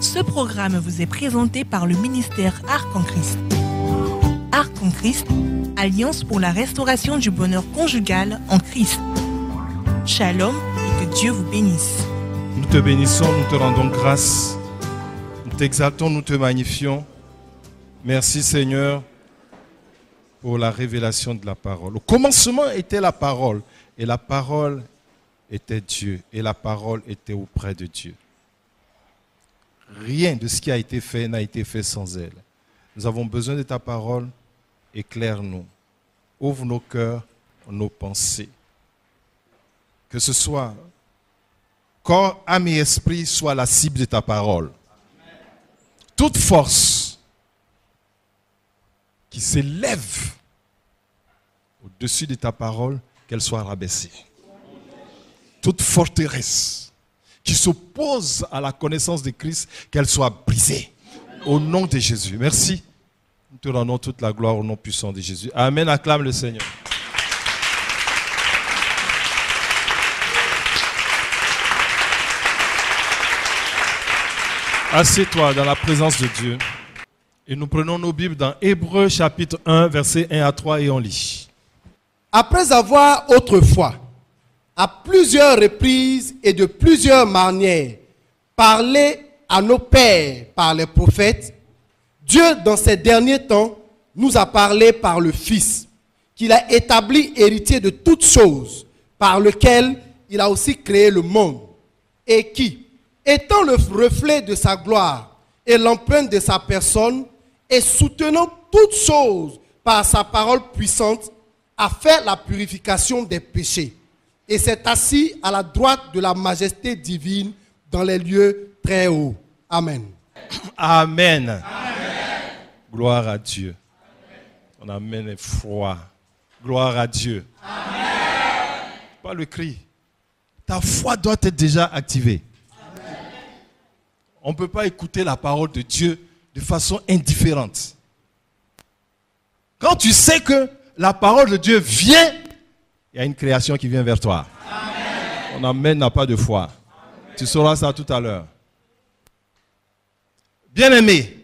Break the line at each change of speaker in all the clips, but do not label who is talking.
Ce programme vous est présenté par le ministère Arc en Christ. Arc en Christ, Alliance pour la restauration du bonheur conjugal en Christ. Shalom et que Dieu vous bénisse.
Nous te bénissons, nous te rendons grâce. Nous t'exaltons, nous te magnifions. Merci Seigneur pour la révélation de la parole. Au commencement était la parole, et la parole était Dieu, et la parole était auprès de Dieu. Rien de ce qui a été fait n'a été fait sans elle. Nous avons besoin de ta parole. Éclaire-nous. Ouvre nos cœurs, nos pensées. Que ce soit corps, âme et esprit soit la cible de ta parole. Toute force qui s'élève au-dessus de ta parole, qu'elle soit rabaissée. Toute forteresse qui s'oppose à la connaissance de Christ, qu'elle soit brisée. Au nom de Jésus. Merci. Nous te rendons toute la gloire au nom puissant de Jésus. Amen. Acclame le Seigneur. Assieds-toi dans la présence de Dieu. Et nous prenons nos Bibles dans Hébreux chapitre 1, versets 1 à 3 et on lit.
Après avoir autrefois, à plusieurs reprises et de plusieurs manières, parlé à nos pères par les prophètes, Dieu, dans ces derniers temps, nous a parlé par le Fils, qu'il a établi héritier de toutes choses, par lequel il a aussi créé le monde, et qui, étant le reflet de sa gloire et l'empreinte de sa personne, et soutenant toutes choses par sa parole puissante, a fait la purification des péchés, et s'est assis à la droite de la majesté divine dans les lieux très hauts. Amen.
Amen. Amen. Gloire à Dieu. Ton amen est froid. Gloire à Dieu. Amen. Pas le cri. Ta foi doit être déjà activée. Amen. On ne peut pas écouter la parole de Dieu de façon indifférente. Quand tu sais que la parole de Dieu vient, il y a une création qui vient vers toi. Amen. Ton amen n'a pas de foi. Amen. Tu sauras ça tout à l'heure. Bien-aimé,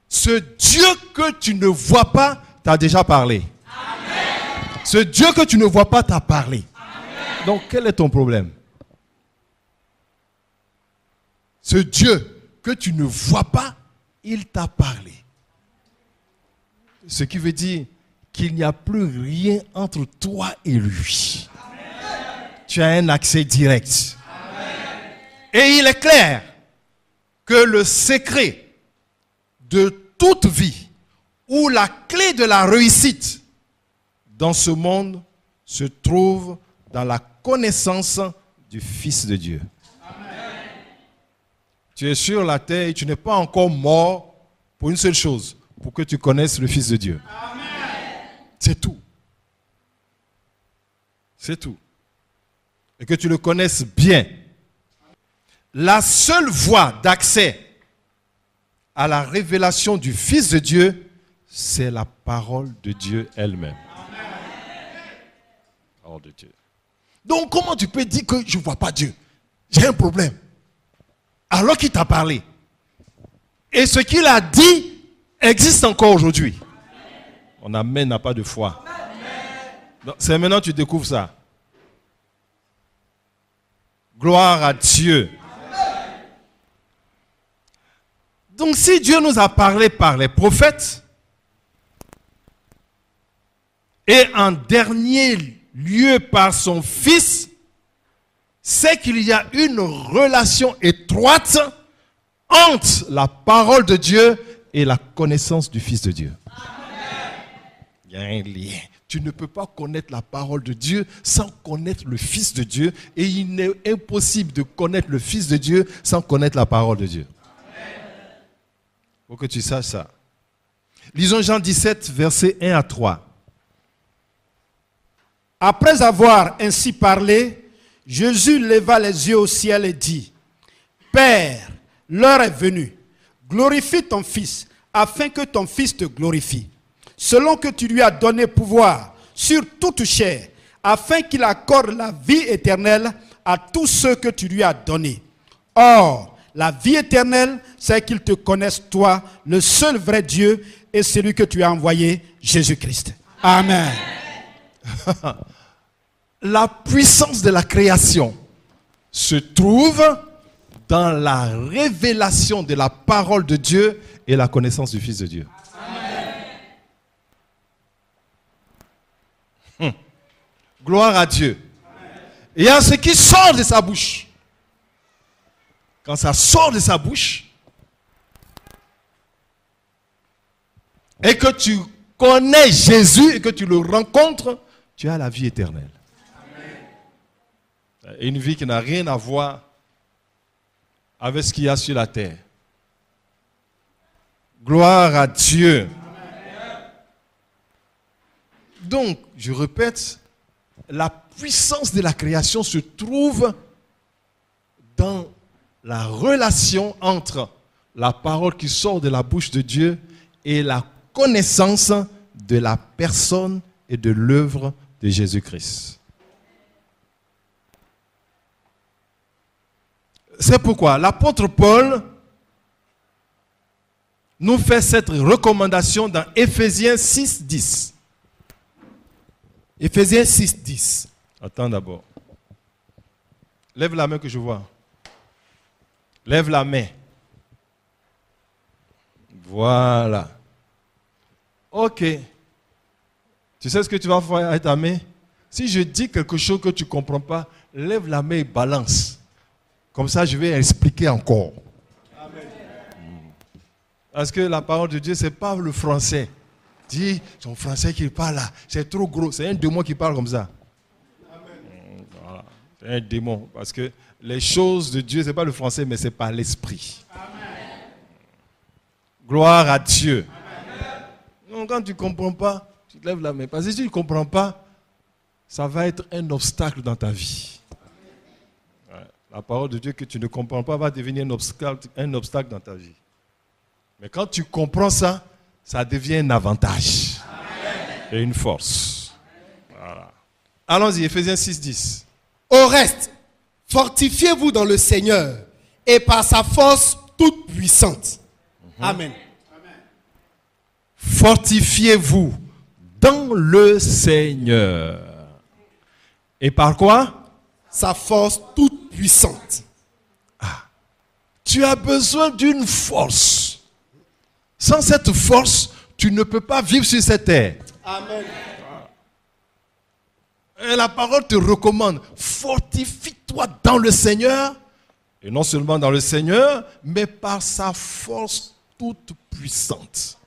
ce Dieu que tu ne vois pas t'a déjà parlé. Amen. Ce Dieu que tu ne vois pas t'a parlé. Amen. Donc, quel est ton problème? Ce Dieu que tu ne vois pas, il t'a parlé. Ce qui veut dire qu'il n'y a plus rien entre toi et lui. Amen. Tu as un accès direct. Amen. Et il est clair que le secret de toute vie, où la clé de la réussite dans ce monde se trouve dans la connaissance du Fils de Dieu. Amen. Tu es sur la terre et tu n'es pas encore mort pour une seule chose, pour que tu connaisses le Fils de Dieu. Amen. C'est tout. C'est tout. Et que tu le connaisses bien. La seule voie d'accès à la révélation du Fils de Dieu, c'est la parole de Dieu elle-même. Parole de Dieu. Donc, comment tu peux dire que je ne vois pas Dieu? J'ai un problème. Alors qu'il t'a parlé. Et ce qu'il a dit existe encore aujourd'hui. Mon amen n'a pas de foi. C'est maintenant que tu découvres ça. Gloire à Dieu. Donc si Dieu nous a parlé par les prophètes, et en dernier lieu par son Fils, c'est qu'il y a une relation étroite entre la parole de Dieu et la connaissance du Fils de Dieu. Amen. Il y a un lien. Tu ne peux pas connaître la parole de Dieu sans connaître le Fils de Dieu, et il est impossible de connaître le Fils de Dieu sans connaître la parole de Dieu. Il faut que tu saches ça. Lisons Jean 17, versets 1 à 3.
Après avoir ainsi parlé, Jésus leva les yeux au ciel et dit, « Père, l'heure est venue. Glorifie ton Fils, afin que ton Fils te glorifie. Selon que tu lui as donné pouvoir sur toute chair, afin qu'il accorde la vie éternelle à tous ceux que tu lui as donnés. Or, La vie éternelle, c'est qu'ils te connaissent, toi, le seul vrai Dieu, et celui que tu as envoyé, Jésus-Christ. Amen.
La puissance de la création se trouve dans la révélation de la parole de Dieu et la connaissance du Fils de Dieu. Gloire à Dieu. Il y a ce qui sort de sa bouche. Quand ça sort de sa bouche, et que tu connais Jésus et que tu le rencontres, tu as la vie éternelle. Amen. Une vie qui n'a rien à voir avec ce qu'il y a sur la terre. Gloire à Dieu. Amen. Donc, je répète, la puissance de la création se trouve dans la relation entre la parole qui sort de la bouche de Dieu et la connaissance de la personne et de l'œuvre de Jésus-Christ. C'est pourquoi l'apôtre Paul nous fait cette recommandation dans Éphésiens 6, 10.
Éphésiens 6, 10.
Attends d'abord. Lève la main que je vois. Lève la main. Voilà. Ok. Tu sais ce que tu vas faire avec ta main? Si je dis quelque chose que tu ne comprends pas, lève la main et balance. Comme ça, je vais expliquer encore. Amen. Parce que la parole de Dieu, ce n'est pas le français. Dis, son français qui parle là, c'est trop gros. C'est un démon qui parle comme ça. Amen. Voilà. C'est un démon. Parce que les choses de Dieu, ce n'est pas le français, mais c'est par l'esprit. Amen. Gloire à Dieu. Amen. Donc quand tu ne comprends pas, tu te lèves la main. Parce que si tu ne comprends pas, ça va être un obstacle dans ta vie. Ouais. La parole de Dieu que tu ne comprends pas va devenir un obstacle dans ta vie. Mais quand tu comprends ça, ça devient un avantage. Amen. Et une force. Voilà. Allons-y, Éphésiens 6, 10.
Au reste, fortifiez-vous dans le Seigneur et par sa force toute puissante. Amen.
Fortifiez-vous dans le Seigneur. Et par quoi?
Sa force toute puissante.
Ah. Tu as besoin d'une force. Sans cette force, tu ne peux pas vivre sur cette terre.
Amen.
Et la parole te recommande, fortifie-toi dans le Seigneur, et non seulement dans le Seigneur, mais par sa force toute puissante.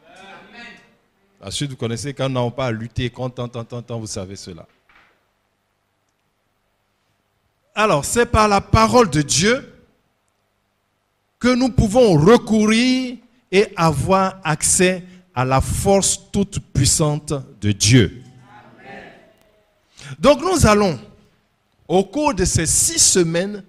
Amen. Ensuite, vous connaissez, quand nous n'avons pas à lutter contre tant, vous savez cela. Alors, c'est par la parole de Dieu que nous pouvons recourir et avoir accès à la force toute puissante de Dieu. Amen. Donc nous allons, au cours de ces 6 semaines,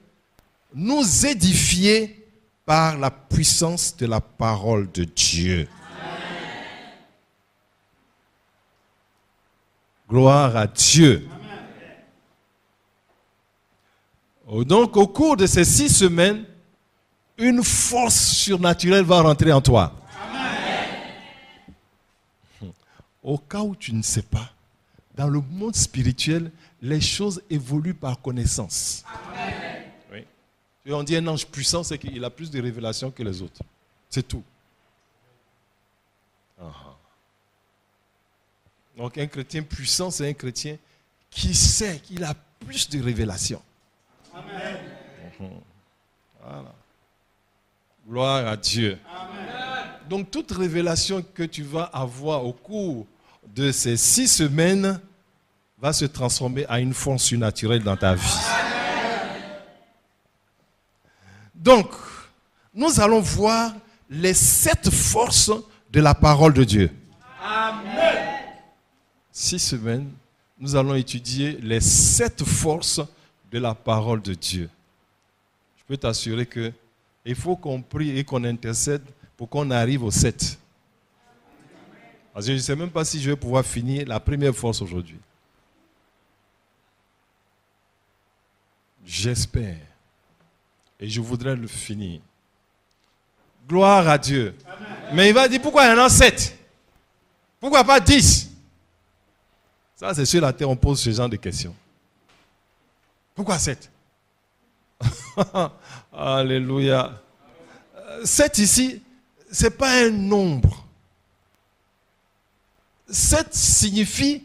nous édifier par la puissance de la parole de Dieu. Amen. Gloire à Dieu. Amen. Donc au cours de ces 6 semaines, une force surnaturelle va rentrer en toi. Amen. Au cas où tu ne sais pas, dans le monde spirituel, les choses évoluent par connaissance. Amen. Oui. Et on dit un ange puissant, c'est qu'il a plus de révélations que les autres. C'est tout. Donc un chrétien puissant, c'est un chrétien qui sait qu'il a plus de révélations. Amen. Voilà. Gloire à Dieu. Amen. Donc toute révélation que tu vas avoir au cours de ces 6 semaines va se transformer en une force surnaturelle dans ta vie. Amen. Donc, nous allons voir les 7 forces de la parole de Dieu. Amen. 6 semaines, nous allons étudier les 7 forces de la parole de Dieu. Je peux t'assurer que il faut qu'on prie et qu'on intercède pour qu'on arrive au 7. Parce que je ne sais même pas si je vais pouvoir finir la première force aujourd'hui. J'espère. Et je voudrais le finir. Gloire à Dieu. Amen. Mais il va dire, pourquoi il y en a 7? Pourquoi pas 10? Ça, c'est sur la terre, on pose ce genre de questions. Pourquoi 7? Alléluia. 7 ici, ce n'est pas un nombre. 7 signifie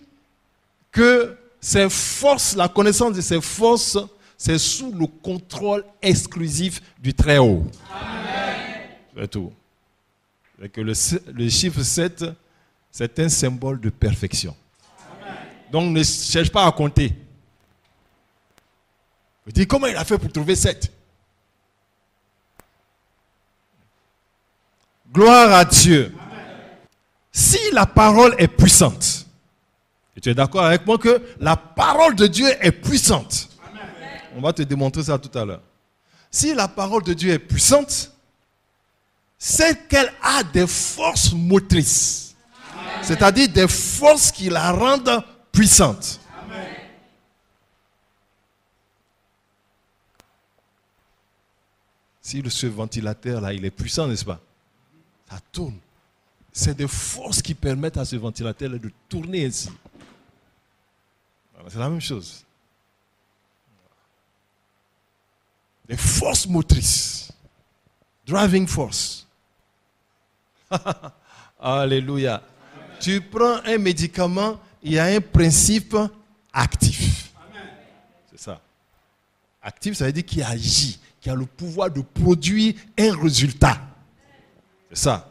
que ces forces, la connaissance de ces forces, c'est sous le contrôle exclusif du Très-Haut. C'est tout. Et que le chiffre 7, c'est un symbole de perfection. Amen. Donc ne cherche pas à compter. Je dis, comment il a fait pour trouver 7? Gloire à Dieu. Amen. Si la parole est puissante, et tu es d'accord avec moi que la parole de Dieu est puissante. Amen. On va te démontrer ça tout à l'heure. Si la parole de Dieu est puissante, c'est qu'elle a des forces motrices. Amen. C'est-à-dire des forces qui la rendent puissante. Amen. Si ce ventilateur-là, il est puissant, n'est-ce pas? Ça tourne. C'est des forces qui permettent à ce ventilateur-là de tourner ainsi. C'est la même chose. Des forces motrices. Driving force. Alléluia. Amen. Tu prends un médicament, il y a un principe actif. Amen. C'est ça. Actif, ça veut dire qu'il agit, qu'il a le pouvoir de produire un résultat. C'est ça.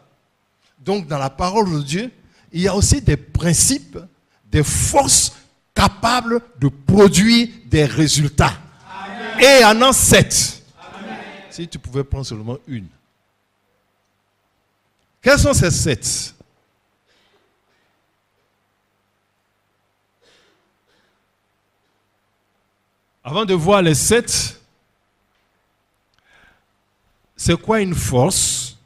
Donc, dans la parole de Dieu, il y a aussi des principes, des forces capables de produire des résultats. Amen. Et il y en a 7. Amen. Si tu pouvais prendre seulement une. Quels sont ces 7? Avant de voir les 7, c'est quoi une force?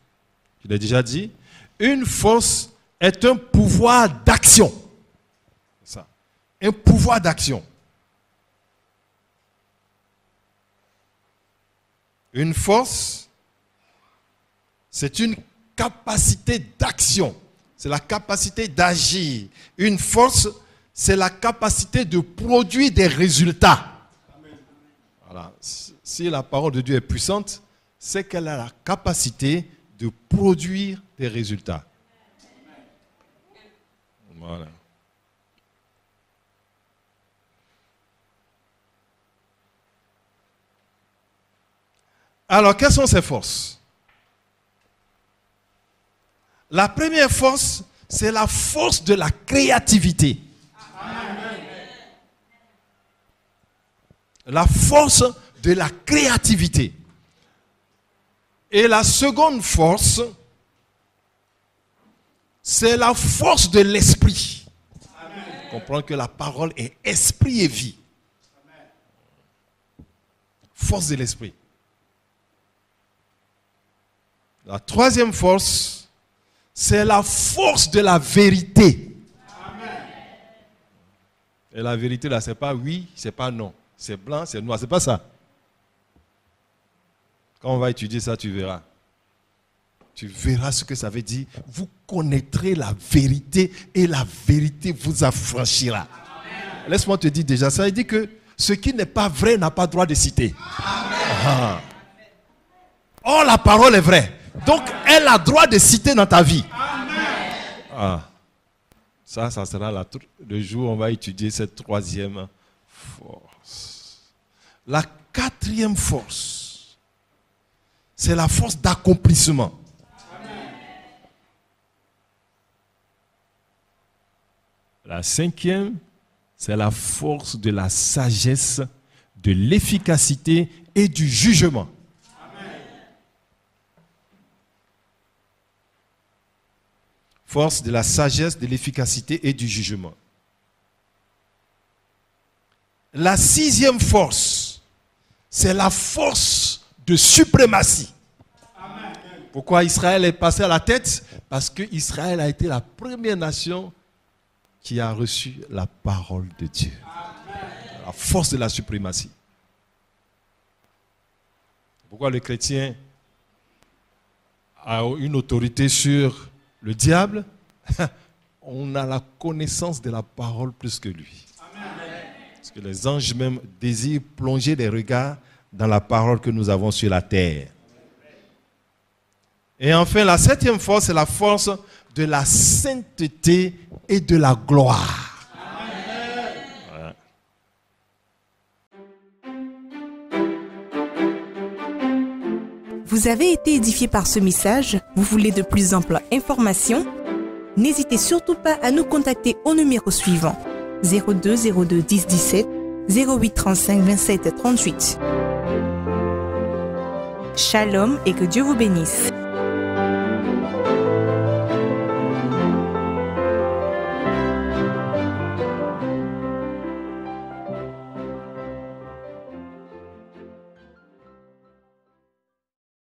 Je l'ai déjà dit. Une force est un pouvoir d'action. C'est ça. Un pouvoir d'action. Une force, c'est une capacité d'action. C'est la capacité d'agir. Une force, c'est la capacité de produire des résultats. Amen. Voilà. Si la parole de Dieu est puissante, c'est qu'elle a la capacité de produire des résultats. Voilà. Alors, quelles sont ces forces? La première force, c'est la force de la créativité. Amen. La force de la créativité. Et la seconde force, c'est la force de l'esprit. On comprend que la parole est esprit et vie. Amen. Force de l'esprit. La troisième force, c'est la force de la vérité. Amen. Et la vérité là, c'est pas oui, c'est pas non. C'est blanc, c'est noir, c'est pas ça. Quand on va étudier ça, tu verras. Tu verras ce que ça veut dire. Vous connaîtrez la vérité et la vérité vous affranchira. Amen. Laisse-moi te dire déjà, ça veut dire que ce qui n'est pas vrai n'a pas droit de citer. Amen. Oh, la parole est vraie. Donc, elle a droit de citer dans ta vie. Amen. Ah. Ça sera le jour où on va étudier cette troisième force. La quatrième force, c'est la force d'accomplissement. Amen. La cinquième, c'est la force de la sagesse, de l'efficacité et du jugement. Force de la sagesse, de l'efficacité et du jugement. La sixième force, c'est la force de suprématie. Amen. Pourquoi Israël est passé à la tête? Parce que Israël a été la première nation qui a reçu la parole de Dieu. Amen. La force de la suprématie. Pourquoi le chrétien a une autorité sur le diable? On a la connaissance de la parole plus que lui. Parce que les anges même désirent plonger des regards dans la parole que nous avons sur la terre. Et enfin, la 7e force, c'est la force de la sainteté et de la gloire. Voilà.
Vous avez été édifié par ce message? Vous voulez de plus amples informations? N'hésitez surtout pas à nous contacter au numéro suivant 02 02 10 17 08 35 27 38. Shalom et que Dieu vous bénisse.